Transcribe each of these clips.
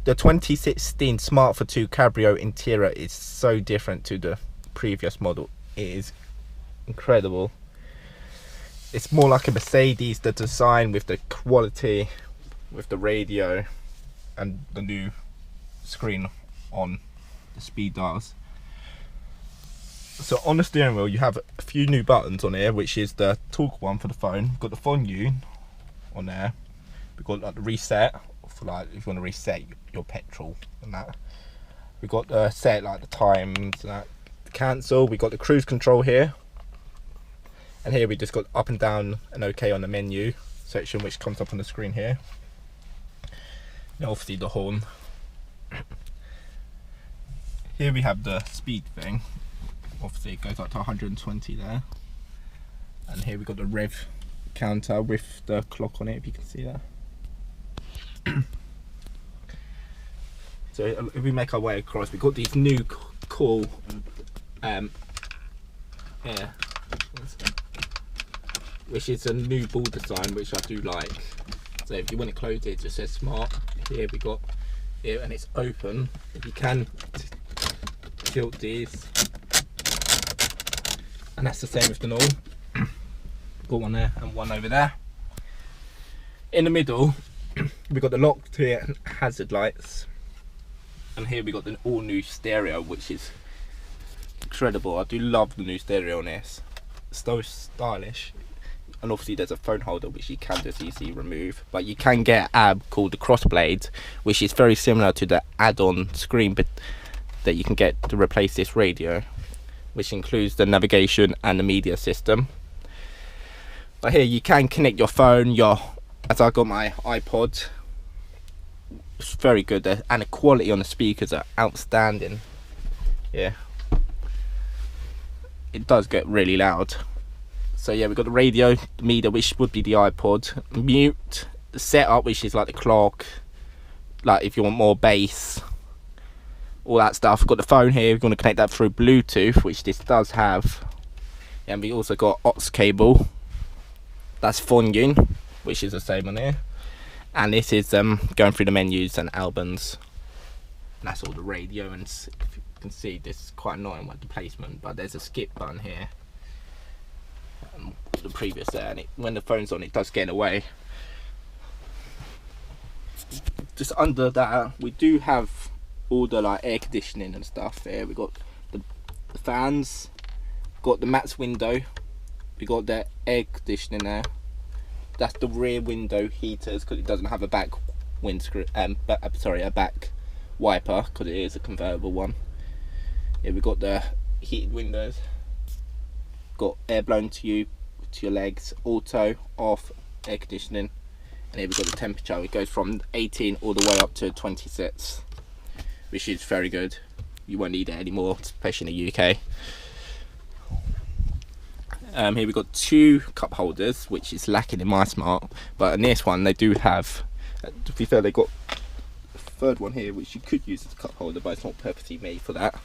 The 2016 Fortwo Cabrio interior is so different to the previous model. It is incredible. It's more like a Mercedes, the design with the quality, with the radio and the new screen on the speed dials. So on the steering wheel you have a few new buttons on here, which is the talk one for the phone. We've got the volume on there. We've got like the reset for like if you want to reset your petrol and that. We've got the set like the times and that. The cancel. We've got the cruise control here. And here we just got up and down and OK on the menu section, which comes up on the screen here. And obviously the horn. Here we have the speed thing. Obviously it goes up to 120 there. And here we got the rev counter with the clock on it, if you can see that. So if we make our way across, we've got these new cool which is a new ball design, which I do like. So if you want to close it, it just says smart. Here we got here, and it's open. If you can tilt these, and that's the same with the normal. Got one there and one over there. In the middle, we got the locked here and hazard lights, and here we got the all new stereo, which is incredible. I do love the new stereo on this. It's so stylish. And obviously there's a phone holder which you can just easily remove, but you can get an add called the Crossblade, which is very similar to the add-on screen but that you can get to replace this radio, which includes the navigation and the media system. But here you can connect your phone, as I got my iPod. It's very good, and the quality on the speakers are outstanding. Yeah, it does get really loud. So yeah, we've got the radio, the media, which would be the iPod, mute, the setup, which is like the clock, like if you want more bass, all that stuff. We've got the phone here, we're going to connect that through Bluetooth, which this does have. And we also got aux cable, that's volume, which is the same on here. And this is going through the menus and albums. And that's all the radio, and if you can see, this is quite annoying with the placement, but there's a skip button here. The previous there, and when the phone's on, it does get away. Just under that, we do have all the like air conditioning and stuff there. We got the fans, got the matte window, we got the air conditioning there. That's the rear window heaters because it doesn't have a back windscreen, a back wiper because it is a convertible one. Yeah, we got the heated windows. Got air blown to your legs, auto, off, air conditioning, and here we've got the temperature. It goes from 18 all the way up to 26, which is very good. You won't need it anymore, especially in the UK. Here we've got two cup holders, which is lacking in my Smart, but in this one they do have, to be fair, they got a third one here which you could use as a cup holder, but it's not perfectly made for that.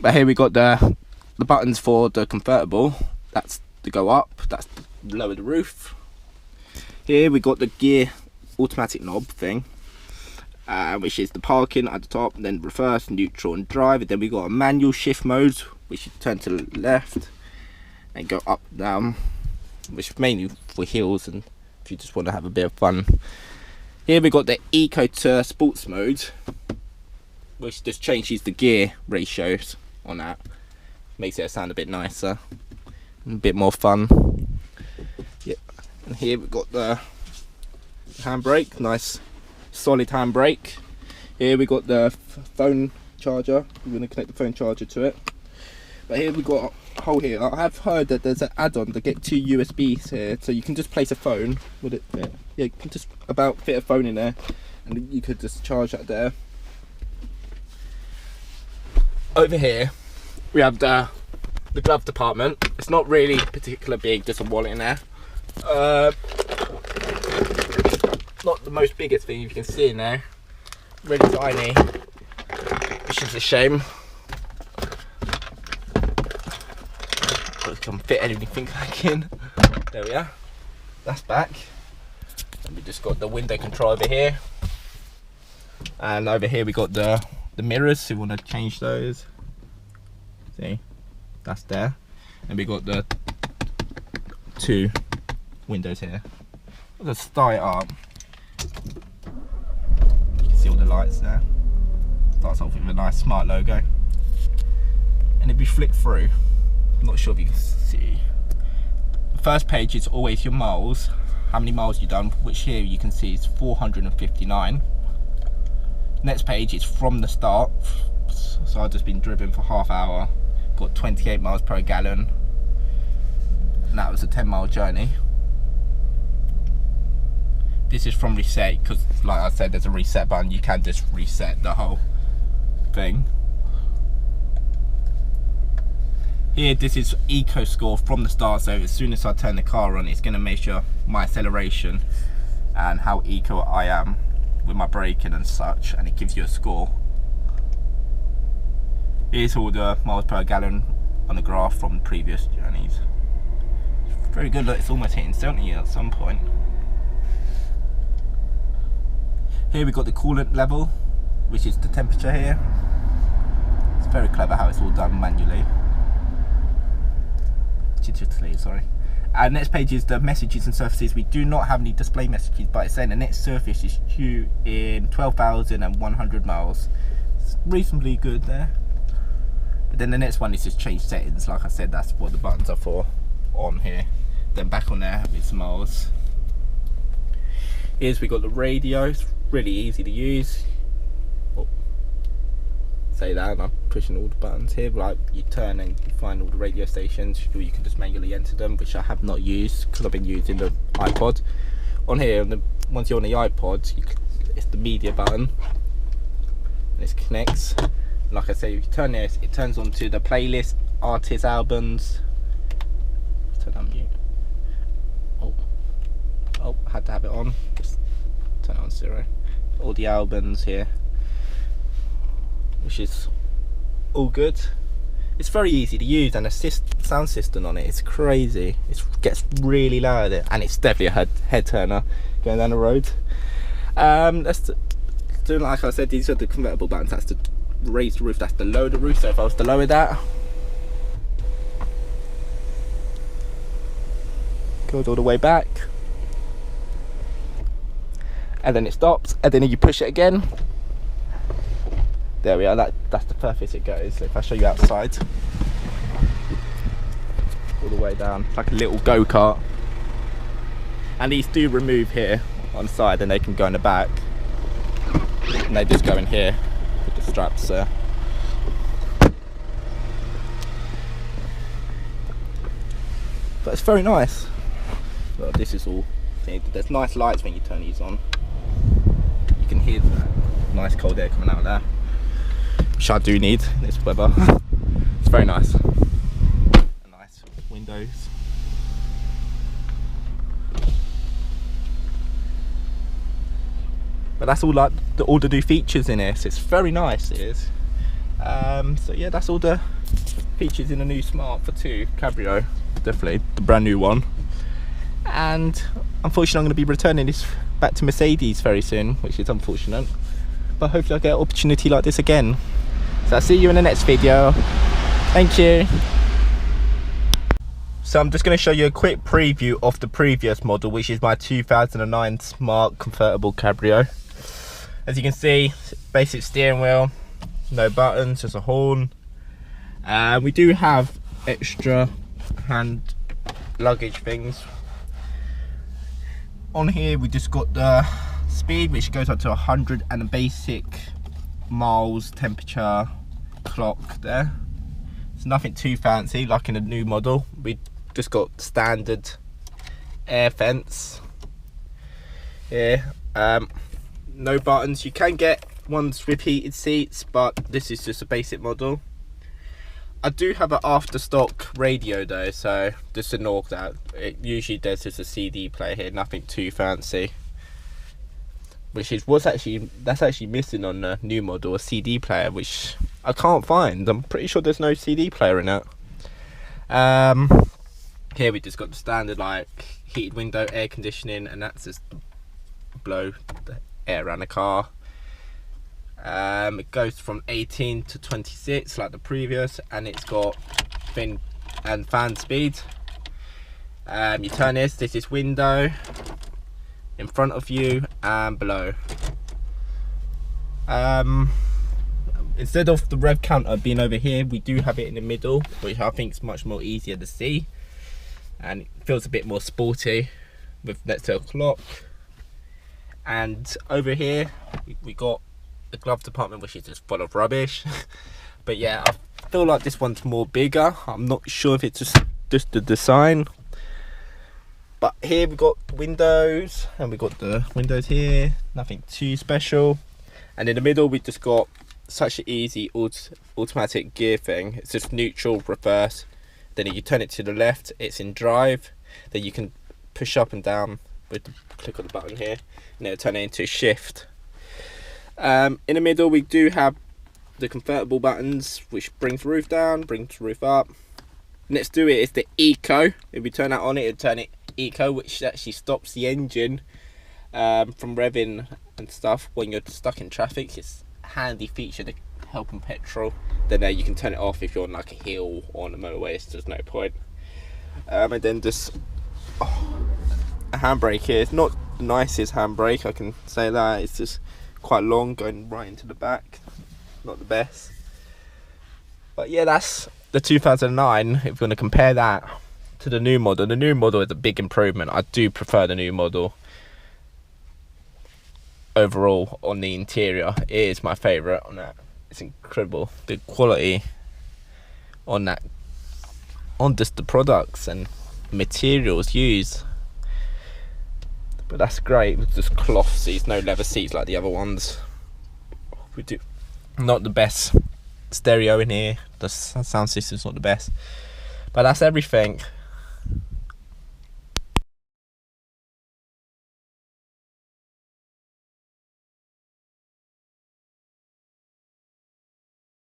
But here we got the buttons for the convertible. That's to go up, that's to lower the roof. Here we got the gear automatic knob thing, which is the parking at the top, and then reverse, neutral and drive. And then we got a manual shift mode, which you turn to the left and go up down, which is mainly for hills and if you just want to have a bit of fun. Here we got the Eco to sports mode, which just changes the gear ratios on that. Makes it sound a bit nicer, a bit more fun. Yep. And here we've got the handbrake, nice solid handbrake. Here we got the phone charger. We're going to connect the phone charger to it. But here we've got a hole here. I have heard that there's an add-on to get two USBs here, so you can just place a phone. Would it fit? Yeah, you can just about fit a phone in there, and you could just charge that there. Over here we have the glove department. It's not really particularly big, just a wallet in there. Not the most biggest thing you can see in there. Really tiny, which is a shame. Can fit anything back in. There we are. That's back. And we just got the window control over here. And over here we got the mirrors, so you want to change those. See, that's there. And we got the 2 windows here. Let's start it up. You can see all the lights there. Starts off with a nice smart logo. And if we flick through, I'm not sure if you can see. The first page is always your miles, how many miles you've done, which here you can see is 459. Next page is from the start, so I've just been driven for half hour, got 28 miles per gallon, and that was a 10-mile journey. This is from reset, because like I said, there's a reset button, you can just reset the whole thing. Here, this is eco score from the start, so as soon as I turn the car on, it's going to measure my acceleration and how eco I am with my braking and such, and it gives you a score. Here's all the miles per gallon on the graph from previous journeys. Very good, look, it's almost hitting 70 at some point. Here we've got the coolant level, which is the temperature here. It's very clever how it's all done manually. Digitally, sorry. And next page is the messages and surfaces. We do not have any display messages, but it's saying the next surface is due in 12,100 miles. It's reasonably good there. But then the next one is just change settings. Like I said, that's what the buttons are for on here. Then back on there with miles. Here's we got the radio. It's really easy to use. Oh, say that, and I'm pushing all the buttons here. Like you turn and you find all the radio stations, or you can just manually enter them, which I have not used because I've been using the iPod. On here, once you're on the iPod, it's the media button, and it connects. And like I say, if you turn this, it turns onto the playlist, artists, albums. Turn on mute. Oh, I had to have it on. Just turn it on 0. All the albums here, which is all good. It's very easy to use, and the sound system on it is crazy. It gets really loud, and it's definitely a head turner going down the road. Let's do, like I said, these are the convertible buttons. That's to raise the roof, that's to lower the roof. So if I was to lower that, goes all the way back, and then it stops, and then you push it again. There we are, that's the furthest it goes. So if I show you outside, all the way down, it's like a little go-kart. And these do remove here on the side, and they can go in the back, and they just go in here with the straps there. But it's very nice. Well, this is all, there's nice lights when you turn these on. You can hear the nice cold air coming out of there, which I do need in this weather. It's very nice. Nice windows. But that's all like all the new features in this. It's very nice, it is. So yeah, that's all the features in the new Smart Fortwo Cabrio. Definitely the brand new one. And unfortunately I'm going to be returning this back to Mercedes very soon, which is unfortunate. But hopefully I'll get an opportunity like this again. So I'll see you in the next video. Thank you. So I'm just going to show you a quick preview of the previous model, which is my 2009 Smart Convertible Cabrio. As you can see, basic steering wheel, no buttons, just a horn. We do have extra hand luggage things. On here we just got the speed, which goes up to 100, and the basic miles, temperature, clock there. It's nothing too fancy like in the new model. We just got standard air vents here. No buttons. You can get ones with heated seats, but this is just a basic model. I do have an after stock radio though, so just ignore that. It usually does just a CD player here, nothing too fancy. Which is that's actually missing on the new model, a CD player, which I can't find. I'm pretty sure there's no CD player in it. Here we just got the standard like heated window, air conditioning, and that's just blow the air around the car. It goes from 18 to 26 like the previous, and it's got fin and fan speed. You turn this is window, in front of you and below. Instead of the rev counter being over here, we do have it in the middle, which I think is much more easier to see, and it feels a bit more sporty with next to a clock. And over here we got the glove department, which is just full of rubbish. But yeah, I feel like this one's more bigger. I'm not sure if it's just the design. But here we got windows, and we got the windows here, nothing too special. And in the middle we just got such an easy automatic gear thing. It's just neutral, reverse, then if you turn it to the left it's in drive, then you can push up and down with the click on the button here, and it'll turn it into shift. In the middle we do have the convertible buttons, which brings the roof down, brings the roof up. Next to it is the eco. If we turn that on, it'll turn it eco, which actually stops the engine from revving and stuff when you're stuck in traffic. It's a handy feature to help on petrol. Then you can turn it off if you're on like a hill or on a motorway, so there's no point. And then just a handbrake here. It's not the nicest handbrake, I can say that. It's just quite long, going right into the back. Not the best. But yeah, that's the 2009. If we're going to compare that to the new model, the new model is a big improvement. I do prefer the new model overall on the interior. It is my favourite on that. It's incredible, the quality on that, on just the products and materials used. But that's great with just cloth seats, no leather seats like the other ones. We do not the best stereo in here, the sound system's not the best, but that's everything.